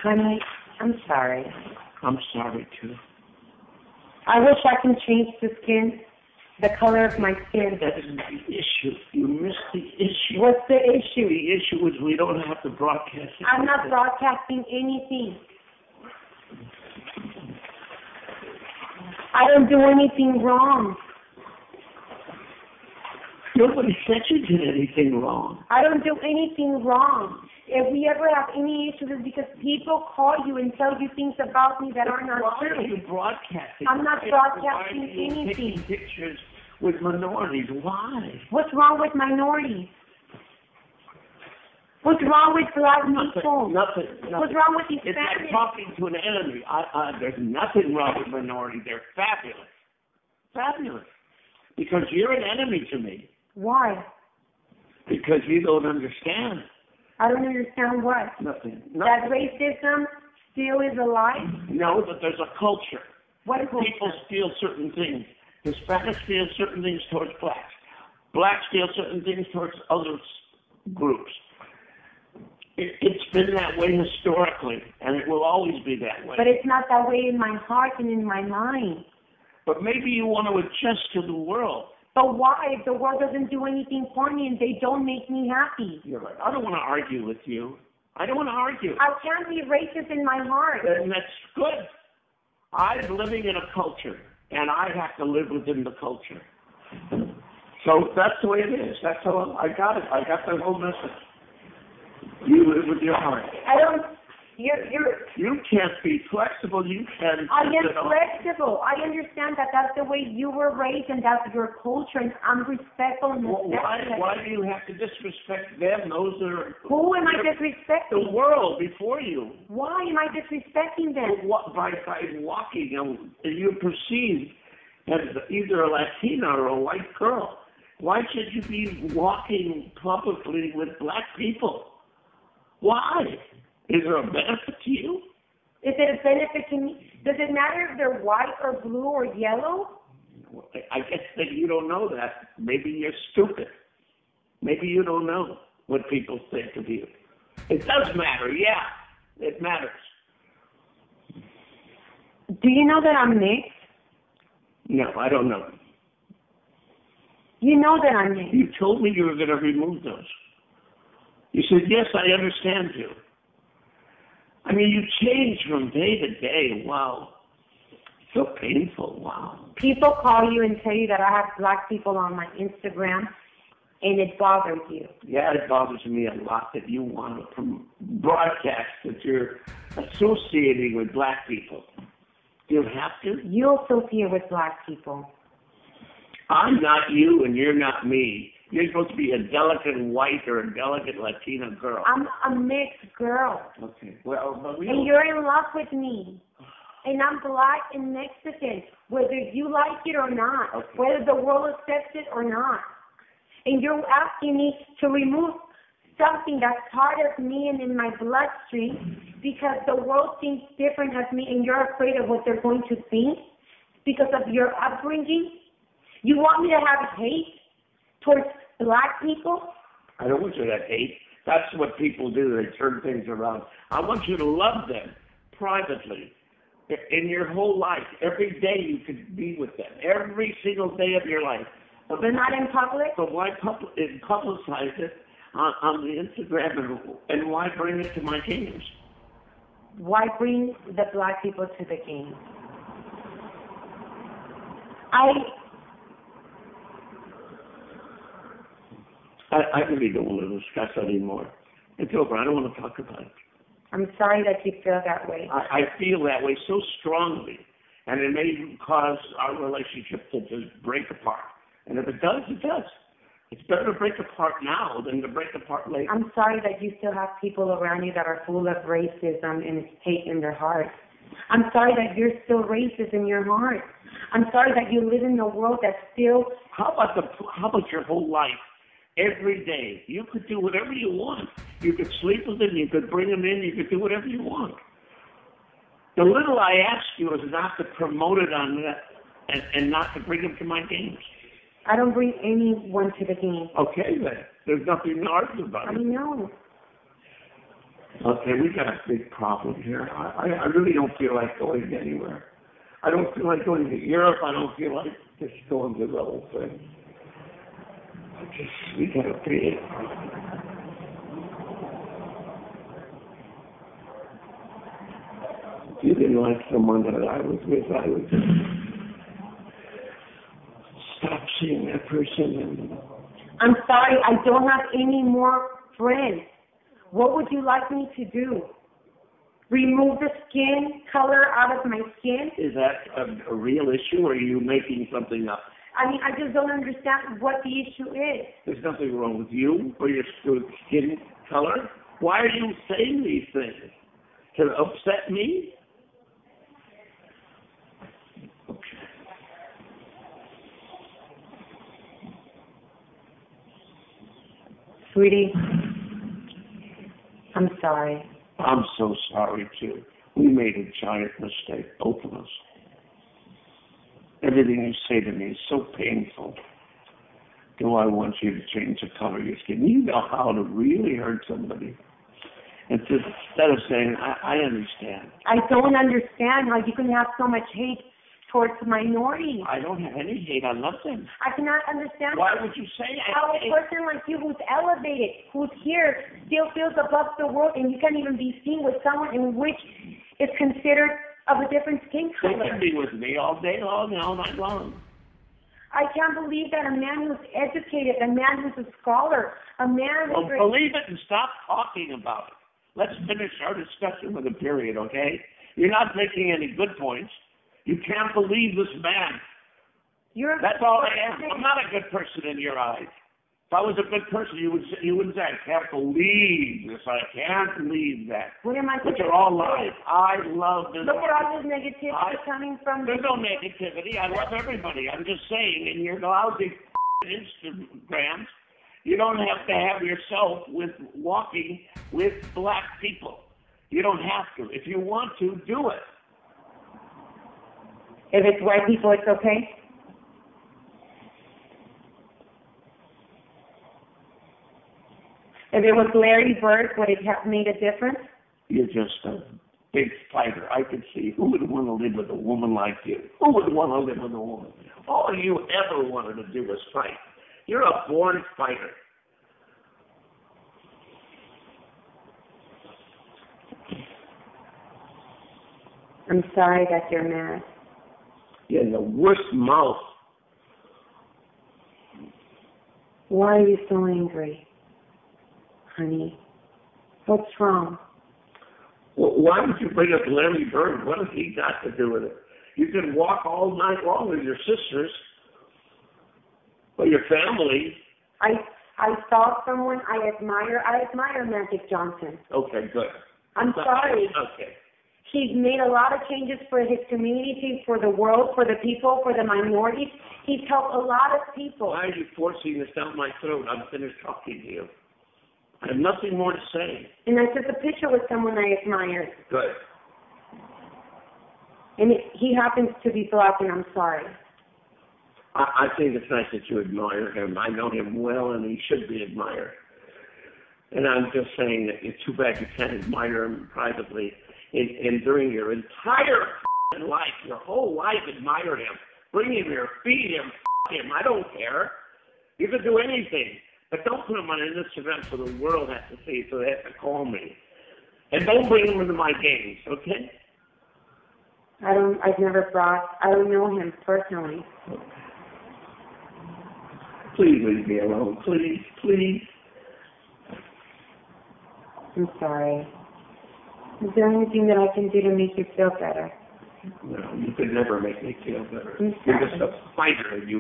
Honey, I'm sorry. I'm sorry, too. I wish I can change the skin, the color of my skin. That isn't the issue. You missed the issue. What's the issue? The issue is we don't have to broadcast it. I'm not broadcasting anything. I don't do anything wrong. Nobody said you did anything wrong. I don't do anything wrong. If we ever have any issues, it's because people call you and tell you things about me that are not true. Why are you broadcasting? I'm not broadcasting Why are you anything. taking pictures with minorities? Why? What's wrong with minorities? What's wrong with black people? Nothing. What's wrong with these It's like families? talking to an enemy. There's nothing wrong with minorities. They're fabulous. Fabulous. Because you're an enemy to me. Why? Because you don't understand. I don't understand what. Nothing. That racism still is alive? No, but there's a culture. What culture? People feel certain things. Hispanics feel certain things towards blacks. Blacks feel certain things towards other groups. It's been that way historically, and it will always be that way. But it's not that way in my heart and in my mind. But maybe you want to adjust to the world. But why? If the world doesn't do anything for me and they don't make me happy. You're right. I don't want to argue with you. I don't want to argue. I can't be racist in my heart. And that's good. I'm living in a culture, and I have to live within the culture. So that's the way it is. That's how I got it. I got the whole message. You live with your heart. I don't. You can't be flexible. You can. I am flexible. I understand that that's the way you were raised and that's your culture, and I'm respectful and respectful. Why do you have to disrespect them? Those are. Who am I disrespecting? The world before you. Why am I disrespecting them? By walking, you're perceived as either a Latina or a white girl. Why should you be walking publicly with black people? Why? Is there a benefit to you? Is it a benefit to me? Does it matter if they're white or blue or yellow? I guess that you don't know that. Maybe you're stupid. Maybe you don't know what people think of you. It does matter, yeah. It matters. Do you know that I'm mixed? No, I don't know. You know that I'm mixed. You told me you were going to remove those. You said, yes, I understand you. I mean, you change from day to day. Wow. So painful. Wow. People call you and tell you that I have black people on my Instagram, and it bothers you. Yeah, it bothers me a lot that you want to broadcast that you're associating with black people. Do you have to? You associate with black people. I'm not you, and you're not me. You're supposed to be a delicate white or a delicate Latina girl. I'm a mixed girl. Okay. Well, but and you're in love with me. And I'm black and Mexican, whether you like it or not, okay. Whether the world accepts it or not. And you're asking me to remove something that's part of me and in my bloodstream because the world thinks different of me and you're afraid of what they're going to think because of your upbringing. You want me to have hate towards black people? I don't want you to hate. That's what people do. They turn things around. I want you to love them privately in your whole life. Every day you could be with them. Every single day of your life. But not in public? But why publicize it on the Instagram and why bring it to my games? Why bring the black people to the games? I really don't want to discuss anymore. It's over. I don't want to talk about it. I'm sorry that you feel that way. I feel that way so strongly, and it may cause our relationship to just break apart. And if it does, it does. It's better to break apart now than to break apart later. I'm sorry that you still have people around you that are full of racism and hate in their hearts. I'm sorry that you're still racist in your heart. I'm sorry that you live in a world that's still... How about your whole life? Every day, you could do whatever you want. You could sleep with them, you could bring them in, you could do whatever you want. The little I ask you is not to promote it on that and not to bring them to my games. I don't bring anyone to the game. Okay, then. There's nothing to argue about. I know. Okay, we got a big problem here. I really don't feel like going anywhere. I don't feel like going to Europe. I don't feel like just going to the whole thing. We gotta pay it. If you didn't like someone that I was with, I would stop seeing that person. And I'm sorry, I don't have any more friends. What would you like me to do? Remove the skin color out of my skin? Is that a real issue, or are you making something up? I mean, I just don't understand what the issue is. There's nothing wrong with you or your skin color. Why are you saying these things? To upset me? Okay. Sweetie, I'm sorry. I'm so sorry, too. We made a giant mistake, both of us. Everything you say to me is so painful. Do I want you to change the color of your skin? You know how to really hurt somebody. And just, instead of saying, I understand. I don't understand how you can have so much hate towards minorities. I don't have any hate. I love them. I cannot understand Why would you say how a person like you who's elevated, who's here, still feels above the world, and you can't even be seen with someone in which is considered of a different skin They color. can be with me all day long and all night long. I can't believe that a man who's educated, a man who's a scholar, a man Well, who's... believe it and stop talking about it. Let's finish our discussion with a period, okay? You're not making any good points. You can't believe this man. That's all I am. I'm not a good person in your eyes. If I was a good person, you wouldn't say, I can't believe this. I can't believe that. What am I But they're all lies. I love this. Look at all this negativity coming from... There's no negativity. I love everybody. I'm just saying, in your lousy Instagrams, you don't have to have yourself with walking with black people. You don't have to. If you want to, do it. If it's white people, it's okay? If it was Larry Bird, would it have made a difference? You're just a big fighter. I could see who would want to live with a woman like you. Who would want to live with a woman? All you ever wanted to do was fight. You're a born fighter. I'm sorry that you're mad. You're in the worst mouth. Why are you so angry, honey? What's wrong? Well, why would you bring up Larry Bird? What has he got to do with it? You can walk all night long with your sisters or your family. I saw someone I admire. I admire Magic Johnson. Okay, good. I'm sorry. Okay. He's made a lot of changes for his community, for the world, for the people, for the minorities. He's helped a lot of people. Why are you forcing this down my throat? I'm finished talking to you. I have nothing more to say. And I took a picture with someone I admire. Good. And he happens to be black, and I'm sorry. I think it's nice that you admire him. I know him well, and he should be admired. And I'm just saying that it's too bad you can't admire him privately. And during your entire life, your whole life, admire him. Bring him here, feed him, him. I don't care. You can do anything. But don't put him on an Instagram so the world has to see, so they have to call me. And don't bring him into my games, okay? I don't know him personally. Okay. Please leave me alone. Please, please. I'm sorry. Is there anything that I can do to make you feel better? No, you could never make me feel better. I'm You're sorry. just a fighter, you